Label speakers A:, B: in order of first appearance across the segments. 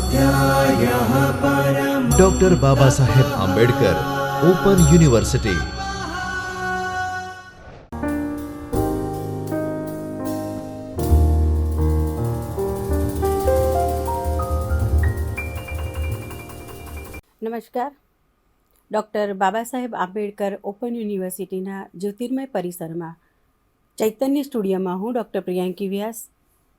A: स्वाध्यायः परमः।
B: Doctor Baba Saheb Ambedkar open university.
C: નમસ્કાર. Doctor Baba Saheb Ambedkar open યુનિવર્સિટીના જ્યોતિર્મય પરિસરમાં ચૈતન્ય સ્ટુડિયોમાં હું doctor Priyanki Vyas,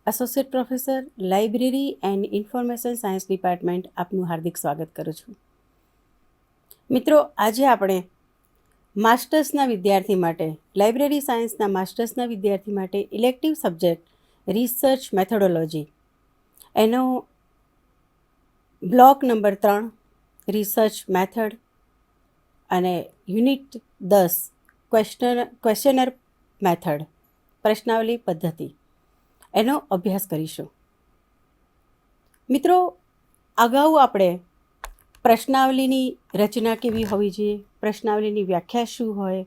C: associate professor, library and information science department, આપનું હાર્દિક સ્વાગત કરું છું. મિત્રો, આજે આપણે માસ્ટર્સના વિદ્યાર્થી માટે, લાઇબ્રેરી સાયન્સના માસ્ટર્સના વિદ્યાર્થી માટે ઇલેક્ટિવ સબ્જેક્ટ રિસર્ચ મેથોડોલોજી, એનો બ્લોક નંબર 3 રિસર્ચ મેથડ અને યુનિટ 10 ક્વેશ્ચનર મેથડ, પ્રશ્નાવલી પદ્ધતિ, એનો અભ્યાસ કરીશું. મિત્રો, અગાઉ આપણે પ્રશ્નાવલીની રચના કેવી હોવી જોઈએ, પ્રશ્નાવલીની વ્યાખ્યા શું હોય,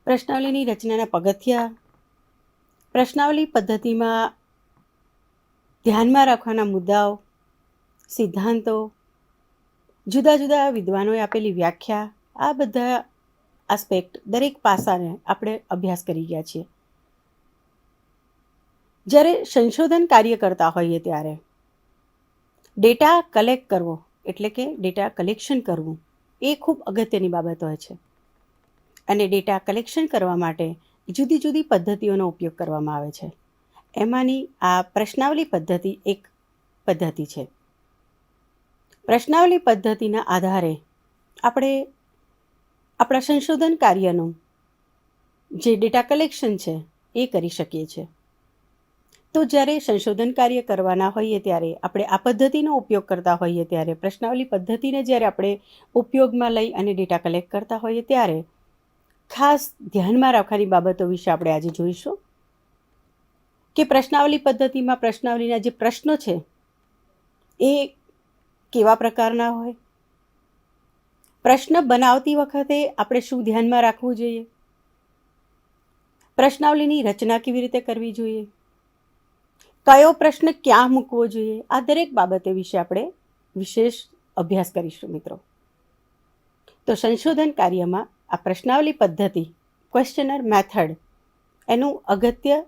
C: પ્રશ્નાવલીની રચનાના પગથિયા, પ્રશ્નાવલી પદ્ધતિમાં ધ્યાનમાં રાખવાના મુદ્દાઓ, સિદ્ધાંતો, જુદા જુદા વિદ્વાનોએ આપેલી વ્યાખ્યા, આ બધા આસ્પેક્ટ, દરેક પાસાને આપણે અભ્યાસ કરી ગયા છીએ. જ્યારે સંશોધન કાર્ય કરતા હોઈએ ત્યારે ડેટા કલેક્ટ કરવો, એટલે કે ડેટા કલેક્શન કરવું, એ ખૂબ અગત્યની બાબત હોય છે. અને ડેટા કલેક્શન કરવા માટે જુદી જુદી પદ્ધતિઓનો ઉપયોગ કરવામાં આવે છે. એમાંની આ પ્રશ્નાવલી પદ્ધતિ એક પદ્ધતિ છે. પ્રશ્નાવલી પદ્ધતિના આધારે આપણે આપણા સંશોધન કાર્યનું જે ડેટા કલેક્શન છે એ કરી શકીએ છીએ. તો જ્યારે સંશોધન કાર્ય કરવાના હોઈએ ત્યારે આપણે આ પદ્ધતિનો ઉપયોગ કરતા હોઈએ ત્યારે, પ્રશ્નાવલી પદ્ધતિને જ્યારે આપણે ઉપયોગમાં લઈ અને ડેટા કલેક્ટ કરતા હોઈએ ત્યારે ખાસ ધ્યાનમાં રાખવાની બાબતો વિશે આપણે આજે જોઈશું. કે પ્રશ્નાવલી પદ્ધતિમાં પ્રશ્નાવલીના જે પ્રશ્નો છે એ કેવા પ્રકારના હોય, પ્રશ્ન બનાવતી વખતે આપણે શું ધ્યાનમાં રાખવું જોઈએ, પ્રશ્નાવલીની રચના કેવી રીતે કરવી જોઈએ, કયો પ્રશ્ન ક્યાં મૂકવો જોઈએ, આ દરેક બાબતે વિશે આપણે વિશેષ અભ્યાસ કરીશું. મિત્રો, તો સંશોધન કાર્યમાં આ પ્રશ્નાવલી પદ્ધતિ, ક્વેશ્ચનર મેથડ, એનું અગત્ય,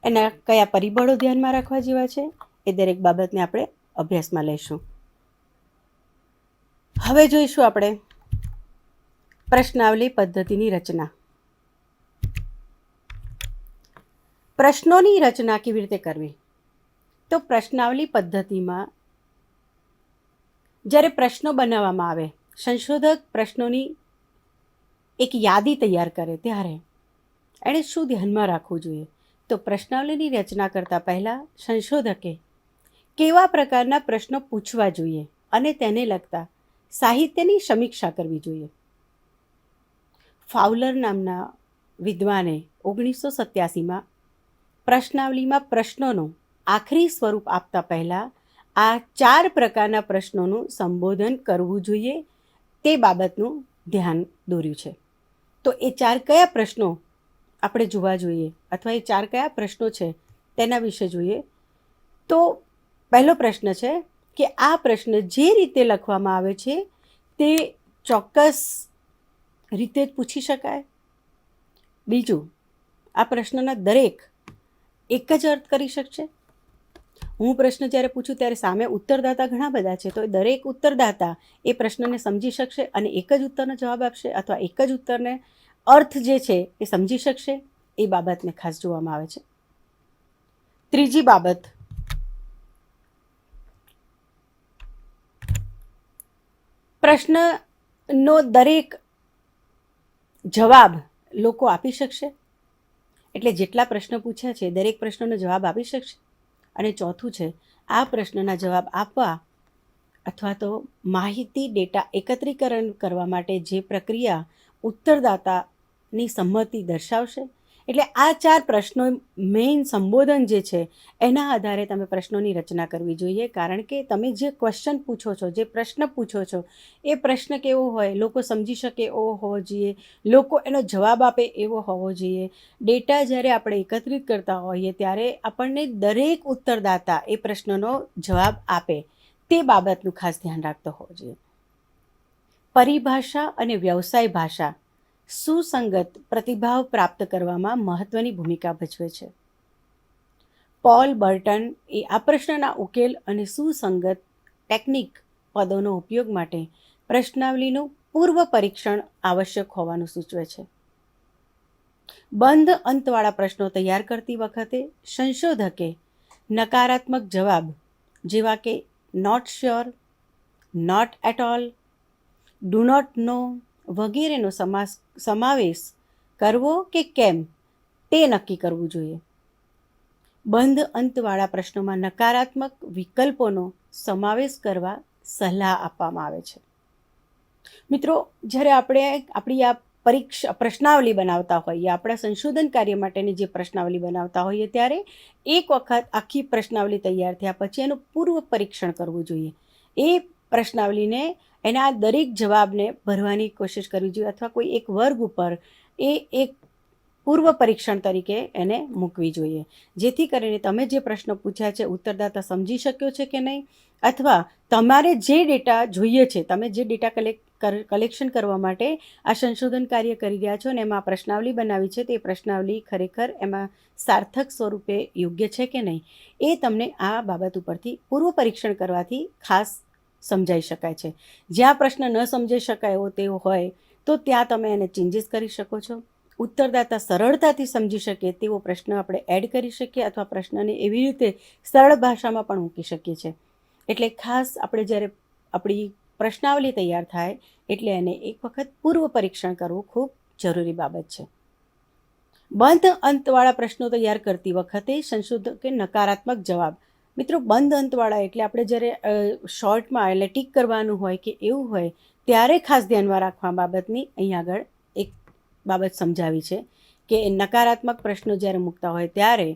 C: એના કયા પરિબળો ધ્યાનમાં રાખવા જેવા છે, એ દરેક બાબતને આપણે અભ્યાસમાં લઈશું. હવે જોઈશું આપણે પ્રશ્નાવલી પદ્ધતિની રચના. પ્રશ્નોની રચના કેવી રીતે કરવી? તો પ્રશ્નાવલી પદ્ધતિમાં જ્યારે પ્રશ્નો બનાવવામાં આવે, સંશોધક પ્રશ્નોની એક યાદી તૈયાર કરે ત્યારે એણે શું ધ્યાનમાં રાખવું જોઈએ? તો પ્રશ્નાવલીની રચના કરતાં પહેલાં સંશોધકે કેવા પ્રકારના પ્રશ્નો પૂછવા જોઈએ અને તેને લગતા સાહિત્યની સમીક્ષા કરવી જોઈએ. ફાઉલર નામના વિદ્વાને 1987માં પ્રશ્નાવલીમાં પ્રશ્નોનું આખરી સ્વરૂપ આપતા પહેલાં આ 4 પ્રકારના પ્રશ્નોનું સંબોધન કરવું જોઈએ તે બાબતનું ધ્યાન દોર્યું છે. તો એ 4 કયા પ્રશ્નો આપણે જોવા જોઈએ, અથવા એ 4 કયા પ્રશ્નો છે તેના વિશે જોઈએ. તો પહેલો પ્રશ્ન છે કે આ પ્રશ્ન જે રીતે લખવામાં આવે છે તે ચોક્કસ રીતે જ પૂછી શકાય. બીજું, આ પ્રશ્નના દરેક એક જ અર્થ કરી શકશે. હું પ્રશ્ન જ્યારે પૂછું ત્યારે સામે ઉત્તરદાતા ઘણા બધા છે, તો દરેક ઉત્તરદાતા એ પ્રશ્નને સમજી શકશે અને એક જ ઉત્તરનો જવાબ આપશે, અથવા એક જ ઉત્તરને અર્થ જે છે એ સમજી શકશે. એ બાબતને ખાસ જોવામાં આવે છે. ત્રીજી બાબત, પ્રશ્નનો દરેક જવાબ લોકો આપી શકશે, એટલે જેટલા પ્રશ્નો પૂછ્યા છે દરેક પ્રશ્નનો જવાબ આપી શકશે. અને ચોથું છે, આ પ્રશ્નના જવાબ આપવા અથવા તો માહિતી ડેટા એકત્રીકરણ કરવા માટે જે પ્રક્રિયા ઉત્તરદાતાની સંમતિ દર્શાવશે એટલે આ 4 પ્રશ્નો મેઇન સંબોધન જે છે એના આધારે તમે પ્રશ્નોની રચના કરવી જોઈએ, કારણ કે તમે જે ક્વેશ્ચન પૂછો છો, જે પ્રશ્ન પૂછો છો એ પ્રશ્ન કેવો હોય, લોકો સમજી શકે એવો હોવો જોઈએ, લોકો એનો જવાબ આપે એવો હોવો જોઈએ. ડેટા જ્યારે આપણે એકત્રિત કરતા હોઈએ ત્યારે આપણને દરેક ઉત્તરદાતા એ પ્રશ્નનો જવાબ આપે તે બાબતનું ખાસ ધ્યાન રાખતો હોવો જોઈએ. પરિભાષા અને વ્યવસાય ભાષા સુસંગત પ્રતિભાવ પ્રાપ્ત કરવામાં મહત્વની ભૂમિકા ભજવે છે. પોલ બર્ટન એ આ પ્રશ્નના ઉકેલ અને સુસંગત ટેકનિક પદોનો ઉપયોગ માટે પ્રશ્નાવલીનું પૂર્વ પરીક્ષણ આવશ્યક હોવાનું સૂચવે છે. બંધ અંતવાળા પ્રશ્નો તૈયાર કરતી વખતે સંશોધકે નકારાત્મક જવાબ જેવા કે not sure, not at all, do not know વગેરેનો સમાવેશ કરવો કે કેમ તે નક્કી કરવું જોઈએ. બંધ અંતવાળા પ્રશ્નોમાં નકારાત્મક વિકલ્પોનો સમાવેશ કરવા સલાહ આપવામાં આવે છે. મિત્રો, જ્યારે આપણે આપણી આ પ્રશ્નાવલી બનાવતા હોઈએ, આપણા સંશોધન કાર્ય માટેની જે પ્રશ્નાવલી બનાવતા હોઈએ ત્યારે એક વખત આખી પ્રશ્નાવલી તૈયાર થયા પછી એનું પૂર્વ પરીક્ષણ કરવું જોઈએ. એ પ્રશ્નાવલીને એના દરેક જવાબને ભરવાની કોશિશ કરવી જોઈએ, અથવા કોઈ એક વર્ગ ઉપર એ એક પૂર્વ પરીક્ષણ તરીકે એને મૂકવી જોઈએ, જેથી કરીને તમે જે પ્રશ્નો પૂછ્યા છે ઉત્તરદાતા સમજી શક્યો છે કે નહીં, અથવા તમારે જે ડેટા જોઈએ છે, તમે જે ડેટા કલેક્શન કરવા માટે આ સંશોધન કાર્ય કરી રહ્યા છો અને એમાં પ્રશ્નાવલી બનાવી છે તે પ્રશ્નાવલી ખરેખર એમાં સાર્થક સ્વરૂપે યોગ્ય છે કે નહીં, એ તમને આ બાબત ઉપરથી પૂર્વ પરીક્ષણ કરવાથી ખાસ સમજાઈ શકાય છે. જ્યાં પ્રશ્ન ન સમજાઈ શકાય એવો તેવો હોય તો ત્યાં તમે એને ચેન્જીસ કરી શકો છો. ઉત્તરદાતા સરળતાથી સમજી શકે તેવો પ્રશ્ન આપણે એડ કરી શકીએ, અથવા પ્રશ્નને એવી રીતે સરળ ભાષામાં પણ મૂકી શકીએ છીએ. એટલે ખાસ આપણે જ્યારે આપણી પ્રશ્નાવલી તૈયાર થાય એટલે એને એક વખત પૂર્વ પરીક્ષણ કરવું ખૂબ જરૂરી બાબત છે. બંધ અંતવાળા પ્રશ્નો તૈયાર કરતી વખતે સંશોધકે નકારાત્મક જવાબ, મિત્રો બંધ અંતવાળા એટલે આપણે જ્યારે શોર્ટમાં એટલે ટીક કરવાનું હોય કે એવું હોય ત્યારે ખાસ ધ્યાનમાં રાખવા બાબતની અહીં આગળ એક બાબત સમજાવી છે કે નકારાત્મક પ્રશ્નો જ્યારે મૂકતા હોય ત્યારે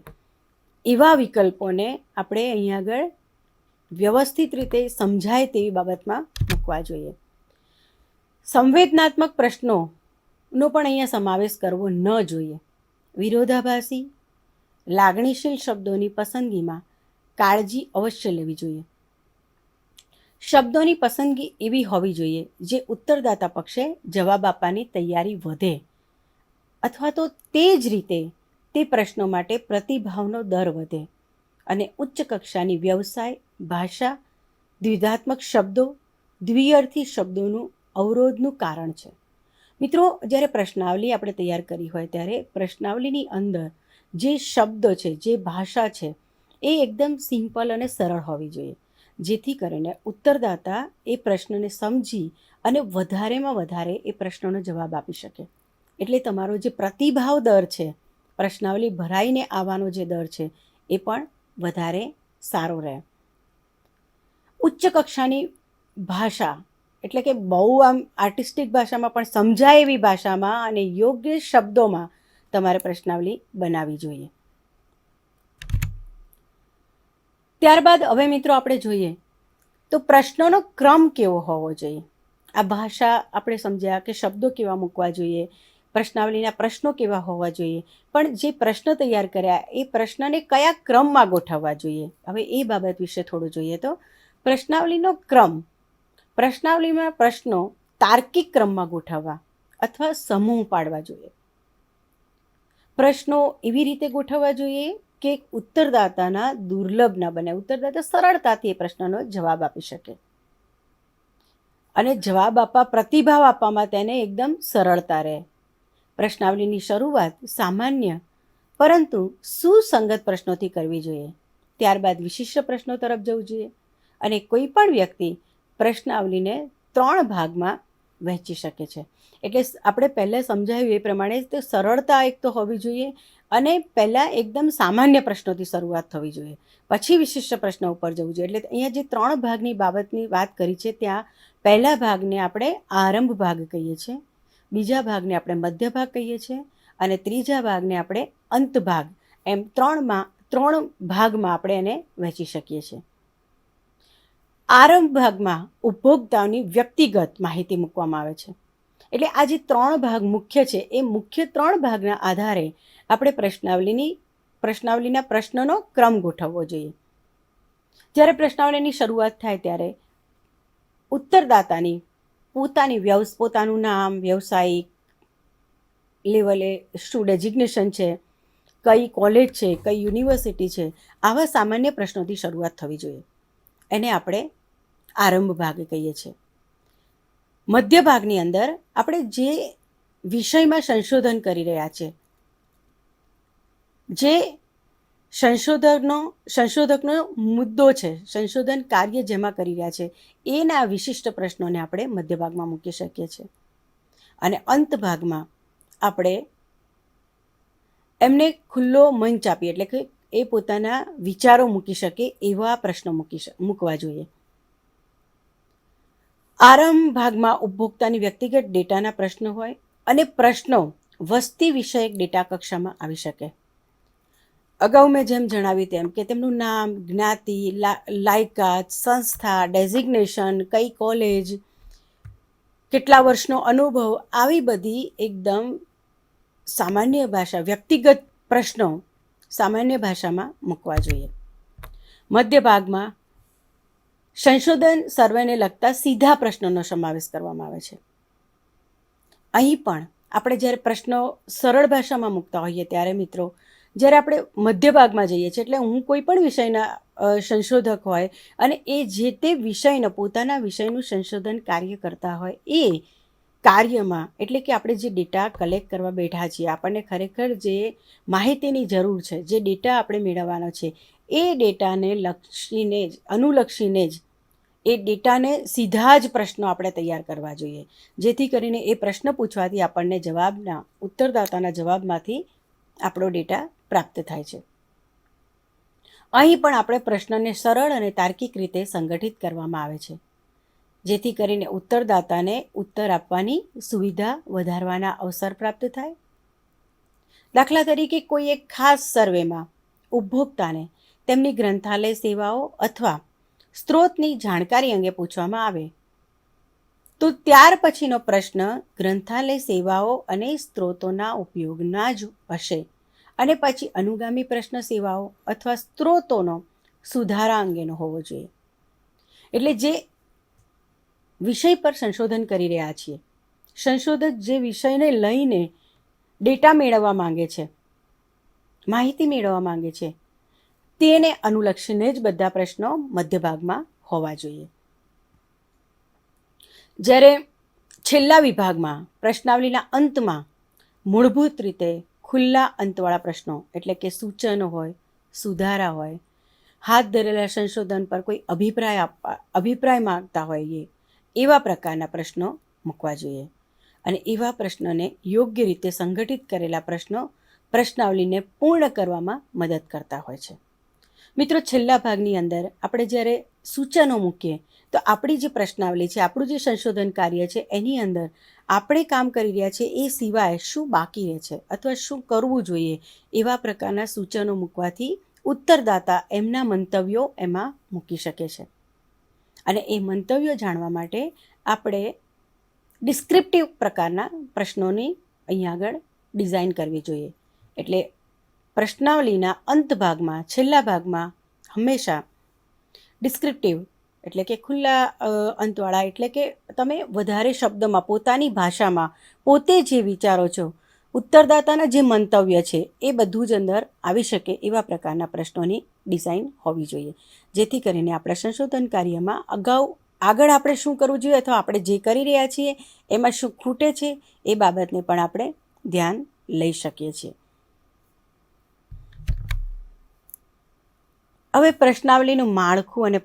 C: એવા વિકલ્પોને આપણે અહીં આગળ વ્યવસ્થિત રીતે સમજાય તેવી બાબતમાં મૂકવા જોઈએ. સંવેદનાત્મક પ્રશ્નોનો પણ અહીંયા સમાવેશ કરવો ન જોઈએ. વિરોધાભાસી, લાગણીશીલ શબ્દોની પસંદગીમાં કાળજી અવશ્ય લેવી જોઈએ. શબ્દોની પસંદગી એવી હોવી જોઈએ જે ઉત્તરદાતા પક્ષે જવાબ આપવાની તૈયારી વધે, અથવા તો તે જ રીતે તે પ્રશ્નો માટે પ્રતિભાવનો દર વધે અને ઉચ્ચ કક્ષાની વ્યવસાય ભાષા દ્વિધાત્મક શબ્દો, દ્વિઅર્થી શબ્દોનું અવરોધનું કારણ છે. મિત્રો, જ્યારે પ્રશ્નાવલી આપણે તૈયાર કરી હોય ત્યારે પ્રશ્નાવલીની અંદર જે શબ્દો છે, જે ભાષા છે એ એકદમ સિમ્પલ અને સરળ હોવી જોઈએ, જેથી કરીને ઉત્તરદાતા એ પ્રશ્નને સમજી અને વધારેમાં વધારે એ પ્રશ્નોનો જવાબ આપી શકે. એટલે તમારો જે પ્રતિભાવ દર છે, પ્રશ્નાવલી ભરાઈને આવવાનો જે દર છે એ પણ વધારે સારો રહે. ઉચ્ચ કક્ષાની ભાષા એટલે કે બહુ આમ આર્ટિસ્ટિક ભાષામાં પણ સમજાય એવી ભાષામાં અને યોગ્ય શબ્દોમાં તમારે પ્રશ્નાવલી બનાવવી જોઈએ. ત્યારબાદ હવે મિત્રો આપણે જોઈએ તો પ્રશ્નોનો ક્રમ કેવો હોવો જોઈએ. આ ભાષા આપણે સમજ્યા કે શબ્દો કેવા મૂકવા જોઈએ, પ્રશ્નાવલીના પ્રશ્નો કેવા હોવા જોઈએ, પણ જે પ્રશ્ન તૈયાર કર્યા એ પ્રશ્નને કયા ક્રમમાં ગોઠવવા જોઈએ. હવે એ બાબત વિશે થોડું જોઈએ તો પ્રશ્નાવલીનો ક્રમ, પ્રશ્નાવલીમાં પ્રશ્નો તાર્કિક ક્રમમાં ગોઠવવા અથવા સમૂહ પાડવા જોઈએ. પ્રશ્નો એવી રીતે ગોઠવવા જોઈએ કે ઉત્તરદાતાના દુર્લભ ન બને, ઉત્તરદાતા સરળતાથી એ પ્રશ્નનો જવાબ આપી શકે અને જવાબ આપવા, પ્રતિભાવ આપવામાં તેને એકદમ સરળતા રહે. પ્રશ્નાવલીની શરૂઆત સામાન્ય પરંતુ સુસંગત પ્રશ્નોથી કરવી જોઈએ. ત્યારબાદ વિશિષ્ટ પ્રશ્નો તરફ જવું જોઈએ અને કોઈ પણ વ્યક્તિ પ્રશ્નાવલીને 3 ભાગમાં વહેંચી શકે છે. એટલે આપણે પહેલાં સમજાવ્યું એ પ્રમાણે તો સરળતા એક તો હોવી જોઈએ અને પહેલાં એકદમ સામાન્ય પ્રશ્નોથી શરૂઆત થવી જોઈએ, પછી વિશિષ્ટ પ્રશ્નો ઉપર જવું જોઈએ. એટલે અહીંયા જે 3 ભાગની બાબતની વાત કરી છે ત્યાં પહેલા ભાગને આપણે આરંભ ભાગ કહીએ છીએ, બીજા ભાગને આપણે મધ્ય ભાગ કહીએ છીએ અને ત્રીજા ભાગને આપણે અંતભાગ, એમ ત્રણ ભાગમાં આપણે એને વહેંચી શકીએ છીએ. આરંભ ભાગમાં ઉપભોક્તાઓની વ્યક્તિગત માહિતી મૂકવામાં આવે છે. એટલે આ જે 3 ભાગ મુખ્ય છે, એ મુખ્ય 3 ભાગના આધારે આપણે પ્રશ્નાવલીના પ્રશ્નોનો ક્રમ ગોઠવવો જોઈએ. જ્યારે પ્રશ્નાવલીની શરૂઆત થાય ત્યારે ઉત્તરદાતાની પોતાનું નામ, વ્યવસાયિક લેવલે શું ડેઝિગ્નેશન છે, કઈ કોલેજ છે, કઈ યુનિવર્સિટી છે, આવા સામાન્ય પ્રશ્નોથી શરૂઆત થવી જોઈએ. એને આપણે આરંભ ભાગ કહીએ છીએ. મધ્ય ભાગની અંદર આપણે જે વિષયમાં સંશોધન કરી રહ્યા છે, જે સંશોધકનો મુદ્દો છે, સંશોધન કાર્ય જેમાં કરી રહ્યા છે, એના વિશિષ્ટ પ્રશ્નોને આપણે મધ્ય ભાગમાં મૂકી શકીએ છીએ. અને અંત ભાગમાં આપણે એમને ખુલ્લો મંચ આપીએ, એટલે કે એ પોતાના વિચારો મૂકી શકે એવા પ્રશ્નો મૂકવા જોઈએ. આરંભ ભાગમાં ઉપભોક્તાની વ્યક્તિગત ડેટાના પ્રશ્નો હોય અને પ્રશ્નો વસ્તી વિષયક ડેટા કક્ષામાં આવી શકે. અગાઉ મેં જેમ જણાવ્યું તેમ કે તેમનું નામ, જ્ઞાતિ, લાયકાત, સંસ્થા, ડેઝિગ્નેશન, કઈ કોલેજ, કેટલા વર્ષનો અનુભવ, આવી બધી એકદમ સામાન્ય ભાષા, વ્યક્તિગત પ્રશ્નો સામાન્ય ભાષામાં મૂકવા જોઈએ. મધ્ય ભાગમાં સંશોધન સર્વેને લગતા સીધા પ્રશ્નોનો સમાવેશ કરવામાં આવે છે. અહીં પણ આપણે જ્યારે પ્રશ્નો સરળ ભાષામાં મૂકતા હોઈએ ત્યારે મિત્રો, જ્યારે આપણે મધ્ય ભાગમાં જઈએ છીએ, એટલે હું કોઈ પણ વિષયના સંશોધક હોય અને એ જે તે વિષયનો પોતાના વિષયનું સંશોધન કાર્ય કરતા હોય, એ કાર્યમાં, એટલે કે આપણે જે ડેટા કલેક્ટ કરવા બેઠા છીએ, આપણને ખરેખર જે માહિતીની જરૂર છે, જે ડેટા આપણે મેળવવાનો છે, એ ડેટાને અનુલક્ષીને જ એ ડેટાને સીધા જ પ્રશ્નો આપણે તૈયાર કરવા જોઈએ, જેથી કરીને એ પ્રશ્ન પૂછવાથી આપણને ઉત્તરદાતાના જવાબમાંથી આપણો ડેટા પ્રાપ્ત થાય છે. અહીં પણ આપણે પ્રશ્નને સરળ અને તાર્કિક રીતે સંગઠિત કરવામાં આવે છે, જેથી કરીને ઉત્તરદાતાને ઉત્તર આપવાની સુવિધા વધારવાના અવસર પ્રાપ્ત થાય. દાખલા તરીકે કોઈ એક ખાસ સર્વેમાં ઉપભોક્તાને તેમની ગ્રંથાલય સેવાઓ અથવા સ્ત્રોતની જાણકારી અંગે પૂછવામાં આવે, તો ત્યાર પછીનો પ્રશ્ન ગ્રંથાલય સેવાઓ અને સ્ત્રોતોના ઉપયોગના જ હશે, અને પછી અનુગામી પ્રશ્ન સેવાઓ અથવા સ્ત્રોતોનો સુધારા અંગેનો હોવો જોઈએ. એટલે જે વિષય પર સંશોધન કરી રહ્યા છીએ, સંશોધક જે વિષયને લઈને ડેટા મેળવવા માંગે છે, માહિતી મેળવવા માંગે છે, તેને અનુલક્ષીને જ બધા પ્રશ્નો મધ્ય ભાગમાં હોવા જોઈએ. જ્યારે છેલ્લા વિભાગમાં પ્રશ્નાવલીના અંતમાં મૂળભૂત રીતે ખુલ્લા અંતવાળા પ્રશ્નો, એટલે કે સૂચનો હોય, સુધારા હોય, હાથ ધરેલા સંશોધન પર કોઈ અભિપ્રાય માંગતા હોઈએ, એવા પ્રકારના પ્રશ્નો મૂકવા જોઈએ. અને એવા પ્રશ્નોને યોગ્ય રીતે સંગઠિત કરેલા પ્રશ્નો પ્રશ્નાવલીને પૂર્ણ કરવામાં મદદ કરતા હોય છે. મિત્રો, છેલ્લા ભાગની અંદર આપણે જ્યારે સૂચનો મૂકીએ, તો આપણી જે પ્રશ્નાવલી છે, આપણું જે સંશોધન કાર્ય છે, એની અંદર આપણે કામ કરી રહ્યા છીએ એ સિવાય શું બાકી રહે છે અથવા શું કરવું જોઈએ, એવા પ્રકારના સૂચનો મૂકવાથી ઉત્તરદાતા એમના મંતવ્યો એમાં મૂકી શકે છે. અને એ મંતવ્યો જાણવા માટે આપણે ડિસ્ક્રિપ્ટિવ પ્રકારના પ્રશ્નોની અહીં આગળ ડિઝાઇન કરવી જોઈએ. એટલે પ્રશ્નાવલીના અંત ભાગમાં, છેલ્લા ભાગમાં હંમેશા ડિસ્ક્રિપ્ટિવ, એટલે કે ખુલ્લા અંતવાળા, એટલે કે તમે વધારે શબ્દોમાં પોતાની ભાષામાં પોતે જે વિચારો છો, ઉત્તરદાતાના જે મંતવ્ય છે, એ બધું જ અંદર આવી શકે એવા પ્રકારના પ્રશ્નોની ડિઝાઇન હોવી જોઈએ, જેથી કરીને આપણા સંશોધન કાર્યમાં આગળ આપણે શું કરવું જોઈએ અથવા આપણે જે કરી રહ્યા છીએ એમાં શું ખૂટે છે એ બાબતને પણ આપણે ધ્યાન લઈ શકીએ છીએ. હવે પ્રશ્નાવલીનું માળખું અને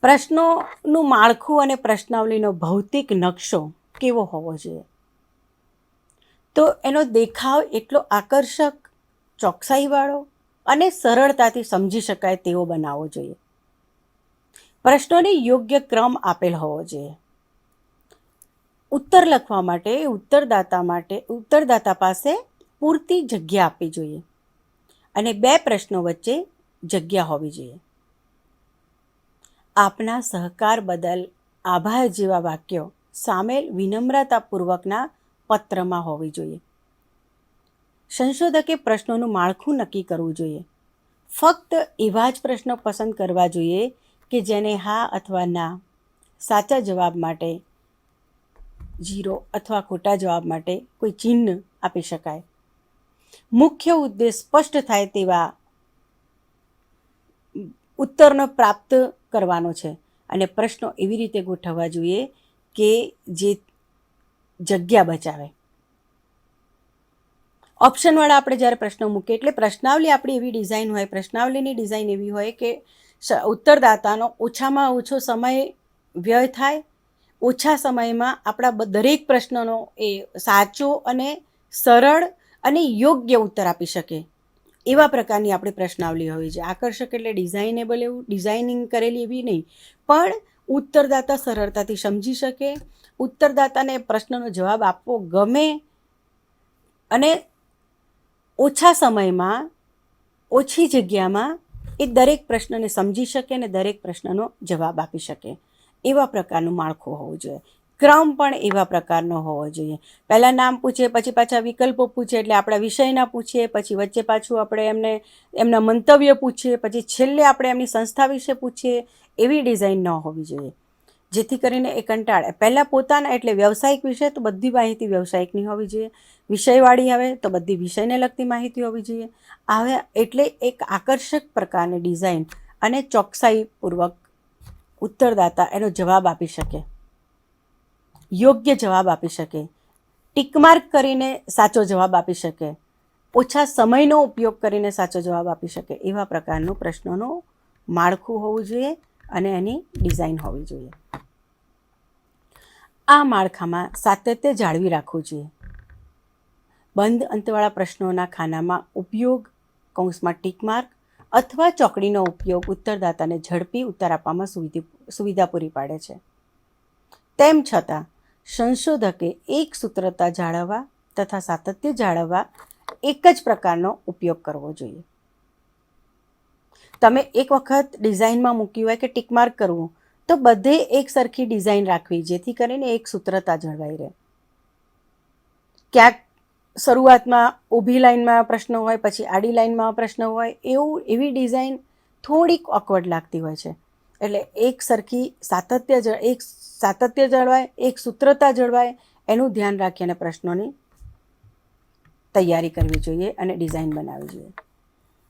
C: પ્રશ્નોનું માળખું અને પ્રશ્નાવલીનો ભૌતિક નકશો કેવો હોવો જોઈએ? તો એનો દેખાવ એટલો આકર્ષક, ચોકસાઈવાળો અને સરળતાથી સમજી શકાય તેવો બનાવવો જોઈએ. પ્રશ્નોને યોગ્ય ક્રમ આપેલ હોવો જોઈએ. ઉત્તર લખવા માટે ઉત્તરદાતા પાસે પૂરતી જગ્યા આપવી જોઈએ અને બે પ્રશ્નો વચ્ચે જગ્યા હોવી જોઈએ. આપના સહકાર બદલ આભાર જેવા વાક્યો સામેલ વિનમ્રતાપૂર્વકના પત્રમાં હોવી જોઈએ. સંશોધકે પ્રશ્નોનું માળખું નક્કી કરવું જોઈએ. ફક્ત એવા જ પ્રશ્નો પસંદ કરવા જોઈએ કે જેને હા અથવા ના, સાચા જવાબ માટે 0 અથવા ખોટા જવાબ માટે કોઈ ચિહ્ન આપી શકાય. મુખ્ય ઉદ્દેશ સ્પષ્ટ થાય તેવા ઉત્તરનો પ્રાપ્ત કરવાનો છે અને પ્રશ્નો એવી રીતે ગોઠવવા જોઈએ કે જે જગ્યા બચાવે. ઓપ્શનવાળા આપણે જ્યારે પ્રશ્નો મૂકીએ એટલે પ્રશ્નાવલી આપણી એવી ડિઝાઇન હોય, પ્રશ્નાવલીની ડિઝાઇન એવી હોય કે ઉત્તરદાતાનો ઓછામાં ઓછો સમય વ્યય થાય, ઓછા સમયમાં આપણા દરેક પ્રશ્નનો એ સાચો અને સરળ અને યોગ્ય ઉત્તર આપી શકે એવા પ્રકારની આપણી પ્રશ્નાવલી હોવી જોઈએ. આકર્ષક એટલે ડિઝાઇનેબલ એવું, ડિઝાઇનિંગ કરેલી એવી નહીં, પણ ઉત્તરદાતા સરળતાથી સમજી શકે, ઉત્તરદાતાને પ્રશ્નનો જવાબ આપવો ગમે અને ઓછા સમયમાં ઓછી જગ્યામાં એ દરેક પ્રશ્નને સમજી શકે અને દરેક પ્રશ્નનો જવાબ આપી શકે એવા પ્રકારનું માળખું હોવું જોઈએ. ક્રમ પણ એવા પ્રકારનો હોવો જોઈએ. પહેલાં નામ પૂછીએ, પછી પાછા વિકલ્પો પૂછીએ એટલે આપણા વિષયના પૂછીએ, પછી વચ્ચે પાછું આપણે એમના મંતવ્ય પૂછીએ, પછી છેલ્લે આપણે એમની સંસ્થા વિશે પૂછીએ. એવી ડિઝાઇન ન હોવી જોઈએ જેથી કરીને એ કંટાળે. પહેલાં પોતાના એટલે વ્યવસાયિક વિષય તો બધી માહિતી વ્યવસાયિકની હોવી જોઈએ, વિષયવાળી આવે તો બધી વિષયને લગતી માહિતી હોવી જોઈએ. આવે એટલે એક આકર્ષક પ્રકારની ડિઝાઇન અને ચોકસાઈપૂર્વક ઉત્તરદાતા એનો જવાબ આપી શકે, યોગ્ય જવાબ આપી શકે, ટિકમાર્ક કરીને સાચો જવાબ આપી શકે, ઓછા સમયનો ઉપયોગ કરીને સાચો જવાબ આપી શકે એવા પ્રકારનું પ્રશ્નોનું માળખું હોવું જોઈએ અને એની ડિઝાઇન હોવી જોઈએ. આ માળખામાં સાતત્ય જાળવી રાખવું જોઈએ. બંધ અંતવાળા પ્રશ્નોના ખાનામાં ઉપયોગ કૌંસમાં ટીકમાર્ક અથવા ચોકડીનો ઉપયોગ ઉત્તરદાતાને ઝડપી ઉત્તર આપવામાં સુવિધા પૂરી પાડે છે. તેમ છતાં સંશોધકે એક સૂત્રતા જાળવવા તથા સાતત્ય જાળવવા એક જ પ્રકારનો ઉપયોગ કરવો જોઈએ. તમે એક વખત ડિઝાઇનમાં મૂક્યું હોય કે ટીકમાર્ક કરવું તો બધે એક સરખી ડિઝાઇન રાખવી જેથી કરીને એક સૂત્રતા જળવાઈ રહે. ક્યાંક શરૂઆતમાં ઊભી લાઈનમાં પ્રશ્ન હોય, પછી આડી લાઈનમાં પ્રશ્ન હોય, એવી ડિઝાઇન થોડીક ઓકવર્ડ લાગતી હોય છે. એટલે એક સરખી સાતત્ય જળવાય, એક સૂત્રતા જળવાય એનું ધ્યાન રાખીને પ્રશ્નોની તૈયારી કરવી જોઈએ અને ડિઝાઇન બનાવવી જોઈએ.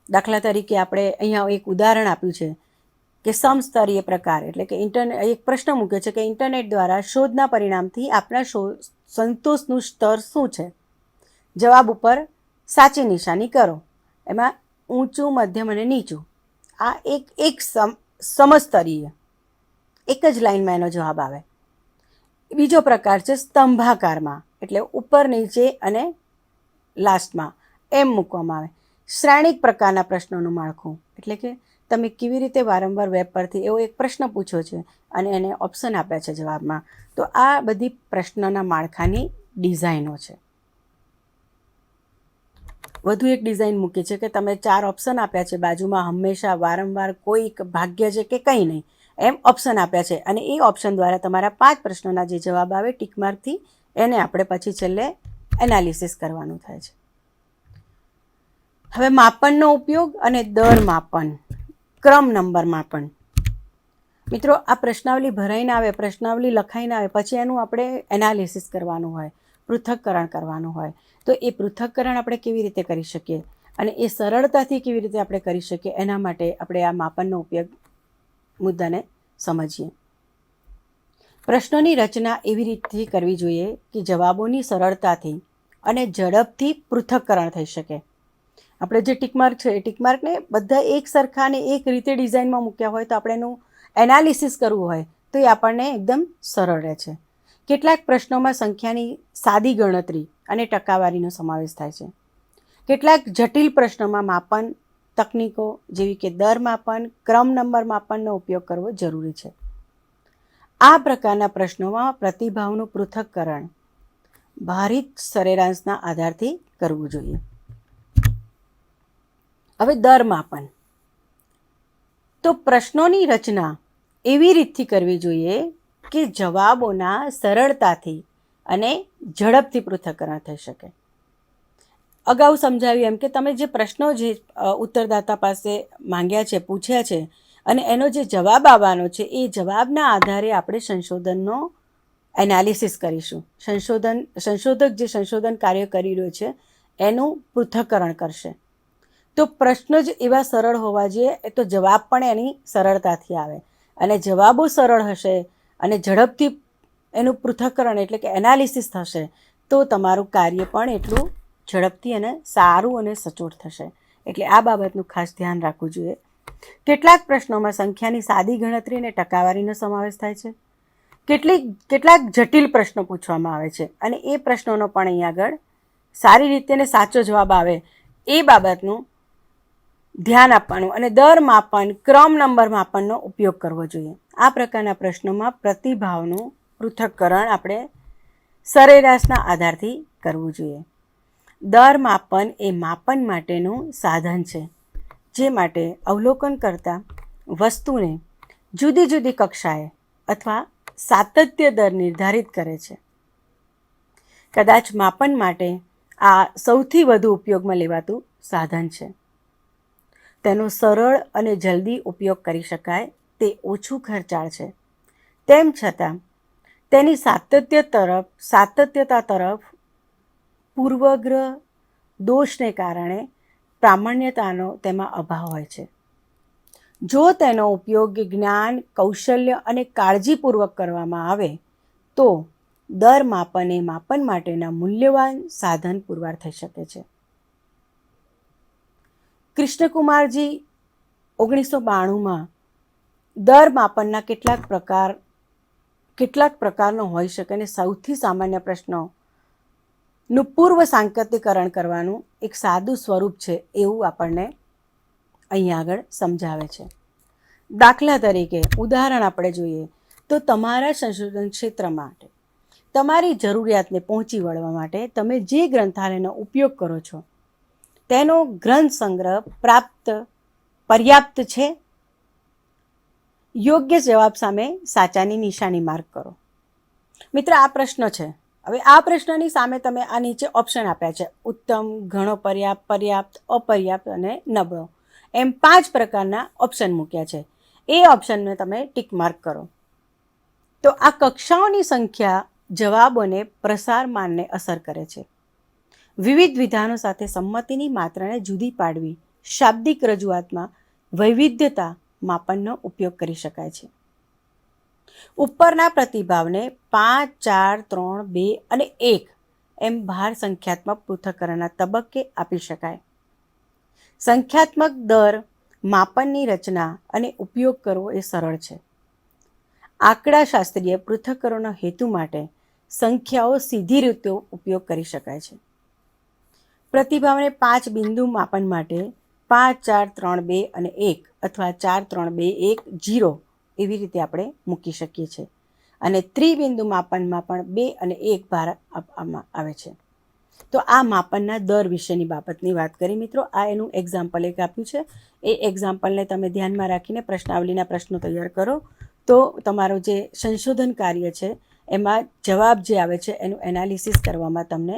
C: દાખલા તરીકે આપણે અહીંયા એક ઉદાહરણ આપ્યું છે કે સમસ્તરીય પ્રકાર એટલે કે એક પ્રશ્ન મૂક્યો છે કે ઇન્ટરનેટ દ્વારા શોધના પરિણામથી આપણા સંતોષનું સ્તર શું છે? જવાબ ઉપર સાચી નિશાની કરો. એમાં ઊંચું, મધ્યમ અને નીચું આ એક સમસ્તરીય એક જ લાઈનમાં એનો જવાબ આવે. બીજો પ્રકાર છે સ્તંભાકારમાં એટલે ઉપર, નીચે અને લાસ્ટમાં એમ મૂકવામાં આવે. શ્રેણિક પ્રકારના પ્રશ્નોનું માળખું એટલે કે તમે કેવી રીતે વારંવાર વેબ પરથી એવો એક પ્રશ્ન પૂછ્યો છે અને એને ઓપ્શન આપ્યા છે જવાબમાં. તો આ બધી પ્રશ્નના માળખાની ડિઝાઇનો છે. વધુ એક ડિઝાઇન મૂકી છે કે તમે 4 ઓપ્શન આપ્યા છે, બાજુમાં હંમેશા, વારંવાર, કોઈક, ભાગ્ય છે કે કંઈ નહીં એમ ઓપ્શન આપ્યા છે અને એ ઓપ્શન દ્વારા તમારા 5 પ્રશ્નોના જે જવાબ આવે ટીકમાર્કથી એને આપણે પછી છેલ્લે એનાલિસિસ કરવાનું થાય છે. હવે માપનનો ઉપયોગ અને દર માપન, ક્રમ નંબર માપન. મિત્રો આ પ્રશ્નાવલી ભરાઈને આવે, પ્રશ્નાવલી લખાઈને આવે પછી એનું આપણે એનાલિસિસ કરવાનું હોય, પૃથક્કરણ કરવાનું હોય. તો એ પૃથક્કરણ આપણે કેવી રીતે કરી શકીએ અને એ સરળતાથી કેવી રીતે આપણે કરી શકીએ એના માટે આપણે આ માપનનો ઉપયોગ મુદ્દાને સમજીએ. પ્રશ્નોની રચના એવી રીતે કરવી જોઈએ કે જવાબોની સરળતાથી અને ઝડપથી પૃથક્કરણ થઈ શકે. આપણે જે ટીકમાર્ક છે એ ટીકમાર્કને બધા એક સરખા અને એક રીતે ડિઝાઇનમાં મૂક્યા હોય તો આપણે એનું એનાલિસિસ કરવું હોય તો એ આપણને એકદમ સરળ રહે છે. કેટલાક પ્રશ્નોમાં સંખ્યાની સાદી ગણતરી અને ટકાવારીનો સમાવેશ થાય છે. કેટલાક જટિલ પ્રશ્નોમાં માપન તકનીકો જેવી કે દર માપન, ક્રમ નંબર માપનનો ઉપયોગ કરવો જરૂરી છે. આ પ્રકારના પ્રશ્નોમાં પ્રતિભાવનું પૃથક્કરણ ભારિત સરેરાશના આધારથી કરવું જોઈએ. હવે દર માપન. તો પ્રશ્નોની રચના એવી રીતથી કરવી જોઈએ કે જવાબોના સરળતાથી અને ઝડપથી પૃથક્કરણ થઈ શકે. અગાઉ સમજાવ્યું એમ કે તમે જે પ્રશ્નો જે ઉત્તરદાતા પાસે માંગ્યા છે, પૂછ્યા છે, અને એનો જે જવાબ આવવાનો છે એ જવાબના આધારે આપણે સંશોધનનો એનાલિસિસ કરીશું. સંશોધક જે સંશોધન કાર્ય કરી રહ્યો છે એનું પૃથ્થકરણ કરશે. તો પ્રશ્ન જ એવા સરળ હોવા જોઈએ તો જવાબ પણ એની સરળતાથી આવે, અને જવાબો સરળ હશે અને ઝડપથી એનું પૃથ્થકરણ એટલે કે એનાલિસિસ થશે તો તમારું કાર્ય પણ એટલું ઝડપથી અને સારું અને સચોટ થશે. એટલે આ બાબતનું ખાસ ધ્યાન રાખવું જોઈએ. કેટલાક પ્રશ્નોમાં સંખ્યાની સાદી ગણતરી અને ટકાવારીનો સમાવેશ થાય છે. કેટલાક જટિલ પ્રશ્નો પૂછવામાં આવે છે અને એ પ્રશ્નોનો પણ અહીં આગળ સારી રીતે અને સાચો જવાબ આવે એ બાબતનું ધ્યાન આપવાનું અને દર માપન, ક્રમ નંબર માપનનો ઉપયોગ કરવો જોઈએ. આ પ્રકારના પ્રશ્નોમાં પ્રતિભાવનું પૃથક્કરણ આપણે સરેરાશના આધારથી કરવું જોઈએ. દર માપન એ માપન માટેનું સાધન છે, જે માટે અવલોકન કરતા વસ્તુને જુદી જુદી કક્ષાએ અથવા સાતત્ય દર નિર્ધારિત કરે છે. કદાચ માપન માટે આ સૌથી વધુ ઉપયોગમાં લેવાતું સાધન છે. તેનો સરળ અને જલ્દી ઉપયોગ કરી શકાય તે ઓછું ખર્ચાળ છે. તેમ છતાં તેની સાતત્યતા તરફ પૂર્વગ્રહ દોષને કારણે પ્રામાણ્યતાનો તેમાં અભાવ હોય છે. જો તેનો ઉપયોગ જ્ઞાન, કૌશલ્ય અને કાળજીપૂર્વક કરવામાં આવે તો દર માપન એ માપન માટેના મૂલ્યવાન સાધન પુરવાર થઈ શકે છે. કૃષ્ણકુમારજી 1992માં દર માપનના કેટલાક પ્રકારનો હોઈ શકે અને સૌથી સામાન્ય પ્રશ્નોનું પૂર્વ સાંકેતિકરણ કરવાનું એક સાદું સ્વરૂપ છે એવું આપણને અહીં આગળ સમજાવે છે. દાખલા તરીકે ઉદાહરણ આપણે જોઈએ તો તમારા સંશોધન ક્ષેત્ર માટે તમારી જરૂરિયાતને પહોંચી વળવા માટે તમે જે ગ્રંથાલયનો ઉપયોગ કરો છો તેનો ગ્રંથ સંગ્રહ પર્યાપ્ત છે? યોગ્ય જવાબ સામે સાચાની નિશાની માર્ક કરો. મિત્ર, આ પ્રશ્ન છે. હવે આ પ્રશ્નની સામે તમે આ નીચે ઓપ્શન આપ્યા છે: ઉત્તમ, ઘણો પર્યાપ્ત, પર્યાપ્ત, અપર્યાપ્ત અને નબળો. એમ 5 પ્રકારના ઓપ્શન મૂક્યા છે. એ ઓપ્શનને તમે ટીક માર્ક કરો. તો આ કક્ષાઓની સંખ્યા જવાબોને પ્રસારમાનને અસર કરે છે. વિવિધ વિધાનો સાથે સંમતિની માત્રાને જુદી પાડવી શાબ્દિક રજૂઆતમાં વૈવિધ્યતા માપનનો ઉપયોગ કરી શકાય છે. ઉપરના પ્રતિભાવને 5, 4, 3, 2 અને 1 એમ ભાર સંખ્યાત્મક પૃથ્થકરણના તબક્કે આપી શકાય. સંખ્યાત્મક દર માપનની રચના અને ઉપયોગ કરવો એ સરળ છે. આંકડાશાસ્ત્રીય પૃથ્થકરણનો હેતુ માટે સંખ્યાઓ સીધી રીતે ઉપયોગ કરી શકાય છે. પ્રતિભાવને 5 બિંદુ માપન માટે 5, 4, 3, 2 અને 1 અથવા 4, 3, 2, 1, 0 એવી રીતે આપણે મૂકી શકીએ છીએ. અને ત્રિબિંદુ માપનમાં પણ 2 અને 1 ભાર આપવામાં આવે છે. તો આ માપનના દર વિશેની બાબતની વાત કરી મિત્રો. આ એનું એક્ઝામ્પલ એક આપ્યું છે. એ એક્ઝામ્પલને તમે ધ્યાનમાં રાખીને પ્રશ્નાવલીના પ્રશ્નો તૈયાર કરો તો તમારું જે સંશોધન કાર્ય છે એમાં જવાબ જે આવે છે એનું એનાલિસિસ કરવામાં તમને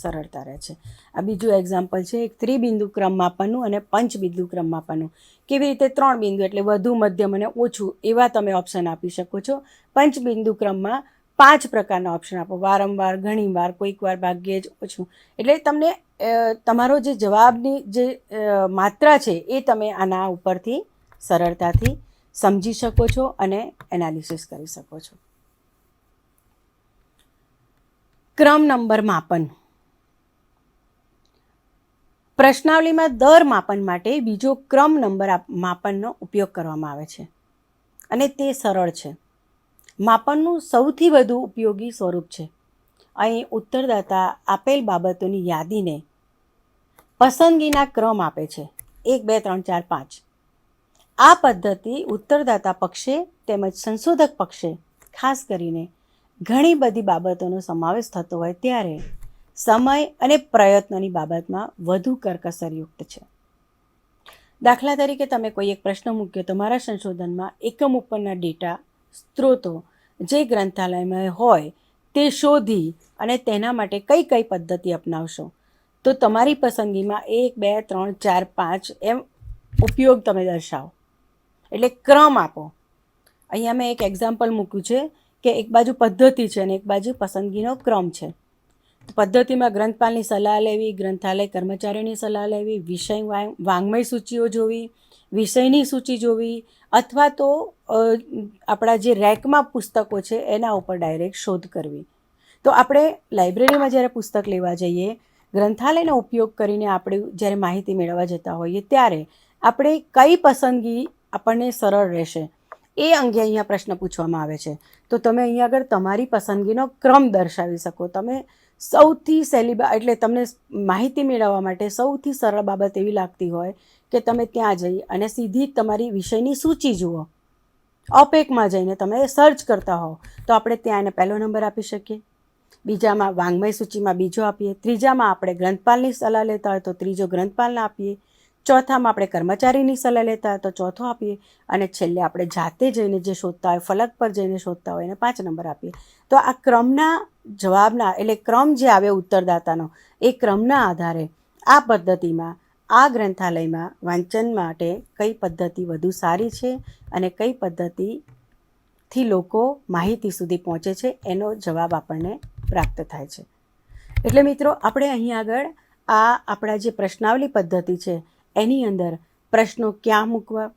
C: સરળતા રહે છે. આ બીજું એક્ઝામ્પલ છે એક ત્રિબિંદુ ક્રમ માપનનું અને પંચબિંદુ ક્રમ માપનનું. કેવી રીતે 3 બિંદુ એટલે વધુ, મધ્યમ અને ઓછું એવા તમે ઓપ્શન આપી શકો છો. પંચબિંદુ ક્રમમાં 5 પ્રકારના ઓપ્શન આપો: વારંવાર, ઘણીવાર, કોઈકવાર, ભાગ્યે જ, ઓછું. એટલે તમને તમારો જે જવાબની જે માત્રા છે એ તમે આના ઉપરથી સરળતાથી સમજી શકો છો અને એનાલિસિસ કરી શકો છો. ક્રમ નંબર માપન. પ્રશ્નાવલીમાં દર માપન માટે બીજો ક્રમ નંબર માપનનો ઉપયોગ કરવામાં આવે છે અને તે સરળ છે. માપનનું સૌથી વધુ ઉપયોગી સ્વરૂપ છે. અહીં ઉત્તરદાતા આપેલ બાબતોની યાદીને પસંદગીના ક્રમ આપે છે: 1, 2, 3, 4, 5. આ પદ્ધતિ ઉત્તરદાતા પક્ષે તેમજ સંશોધક પક્ષે ખાસ કરીને ઘણી બધી બાબતોનો સમાવેશ થતો હોય ત્યારે સમય અને પ્રયત્નોની બાબતમાં વધુ કરકસરયુક્ત છે. દાખલા તરીકે તમે કોઈ એક પ્રશ્ન મૂક્યો, તમારા સંશોધનમાં એકમ ઉપરના ડેટા સ્ત્રોતો જે ગ્રંથાલયમાં હોય તે શોધી અને તેના માટે કઈ કઈ પદ્ધતિ અપનાવશો, તો તમારી પસંદગીમાં 1, 2, 3, 4, 5 એમ ઉપયોગ તમે દર્શાવો, એટલે ક્રમ આપો. અહીંયા મેં એક એક્ઝામ્પલ મૂક્યું છે કે એક બાજુ પદ્ધતિ છે અને એક બાજુ પસંદગીનો ક્રમ છે. પદ્ધતિમાં ગ્રંથપાલની સલાહ લેવી, ગ્રંથાલય કર્મચારીઓની સલાહ લેવી, વિષય વાङ्મય સૂચિઓ જોવી, વિષયની સૂચિ જોવી, અથવા તો આપણા જે રેકમાં પુસ્તકો છે એના ઉપર ડાયરેક્ટ શોધ કરવી. તો આપણે લાઇબ્રેરીમાં જ્યારે પુસ્તક લેવા જઈએ, ગ્રંથાલયનો ઉપયોગ કરીને આપણે જ્યારે માહિતી મેળવવા જતા હોઈએ ત્યારે આપણે કઈ પસંદગી આપણને સરળ રહેશે એ અંગે અહીંયા પ્રશ્ન પૂછવામાં આવે છે. તો તમે અહીંયા આગળ તમારી પસંદગીનો ક્રમ દર્શાવી શકો. તમે સૌથી સહેલી એટલે તમને માહિતી મેળવવા માટે સૌથી સરળ બાબત એવી લાગતી હોય કે તમે ત્યાં જઈ અને સીધી તમારી વિષયની સૂચિ જુઓ. ઓપેકમાં જઈને તમે સર્ચ કરતા હો તો આપણે ત્યાં એને પહેલો નંબર આપી શકીએ, બીજામાં વાङ्મય સૂચિમાં બીજો આપીએ, ત્રીજામાં આપણે ગ્રંથપાલની સલાહ લેતા હોય તો ત્રીજો ગ્રંથપાલને આપીએ, ચોથામાં આપણે કર્મચારીની સલાહ લેતા હોય તો ચોથો આપીએ, અને છેલ્લે આપણે જાતે જઈને જે શોધતા હોય, ફલક પર જઈને શોધતા હોય એને 5 નંબર આપીએ. તો આ ક્રમના જવાબના એટલે ક્રમ જે આવે ઉત્તરદાતાનો એ ક્રમના આધારે આ પદ્ધતિમાં આ ગ્રંથાલયમાં વાંચન માટે કઈ પદ્ધતિ વધુ સારી છે અને કઈ પદ્ધતિથી લોકો માહિતી સુધી પહોંચે છે એનો જવાબ આપણને પ્રાપ્ત થાય છે. એટલે મિત્રો આપણે અહીં આગળ આ આપણા જે પ્રશ્નાવલી પદ્ધતિ છે એની અંદર પ્રશ્નો ક્યાં મૂકવા,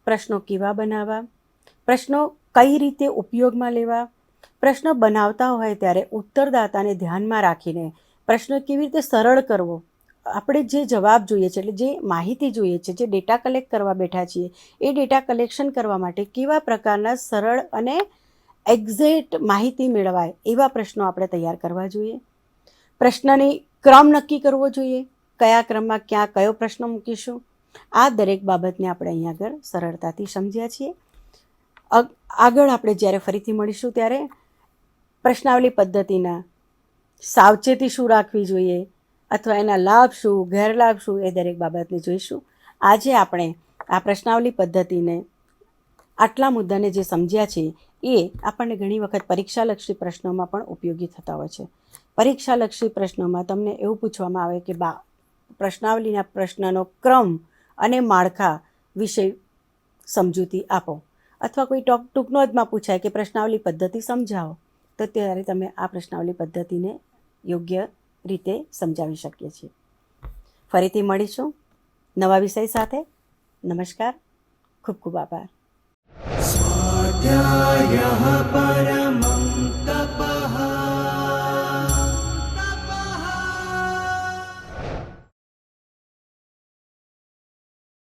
C: પ્રશ્નો કેવા બનાવવા, પ્રશ્નો કઈ રીતે ઉપયોગમાં લેવા, પ્રશ્નો બનાવતા હોય ત્યારે ઉત્તરદાતાને ધ્યાનમાં રાખીને પ્રશ્ન કેવી રીતે સરળ કરવો, આપણે જે જવાબ જોઈએ છે એટલે જે માહિતી જોઈએ છે, જે ડેટા કલેક્ટ કરવા બેઠા છીએ એ ડેટા કલેક્શન કરવા માટે કેવા પ્રકારના સરળ અને એક્ઝેક્ટ માહિતી મેળવાય એવા પ્રશ્નો આપણે તૈયાર કરવા જોઈએ. પ્રશ્નની ક્રમ નક્કી કરવો જોઈએ, કયા ક્રમમાં ક્યાં કયો પ્રશ્ન મૂકીશું. આ દરેક બાબતને આપણે અહીંયા આગળ સરળતાથી સમજ્યા છીએ. આગળ આપણે જ્યારે ફરીથી મળીશું ત્યારે પ્રશ્નાવલી પદ્ધતિના સાવચેતી શું રાખવી જોઈએ અથવા એના લાભ શું, ગેરલાભ શું એ દરેક બાબતને જોઈશું. આજે આપણે આ પ્રશ્નાવલી પદ્ધતિને આટલા મુદ્દાને જે સમજ્યા છે એ આપણને ઘણી વખત પરીક્ષાલક્ષી પ્રશ્નોમાં પણ ઉપયોગી થતા હોય છે. પરીક્ષાલક્ષી પ્રશ્નોમાં તમને એવું પૂછવામાં આવે કે પ્રશ્નાવલીના પ્રશ્નનો ક્રમ અને માળખા વિશે સમજૂતી આપો, અથવા કોઈ ટૂંકનોંધમાં પૂછાય કે પ્રશ્નાવલી પદ્ધતિ સમજાવો, તો ત્યારે તમે આ પ્રશ્નાવલી પદ્ધતિને યોગ્ય રીતે સમજાવી શકીએ છીએ. ફરીથી મળીશું નવા વિષય સાથે. નમસ્કાર, ખૂબ ખૂબ આભાર.
A: स्वाध्यायः परमः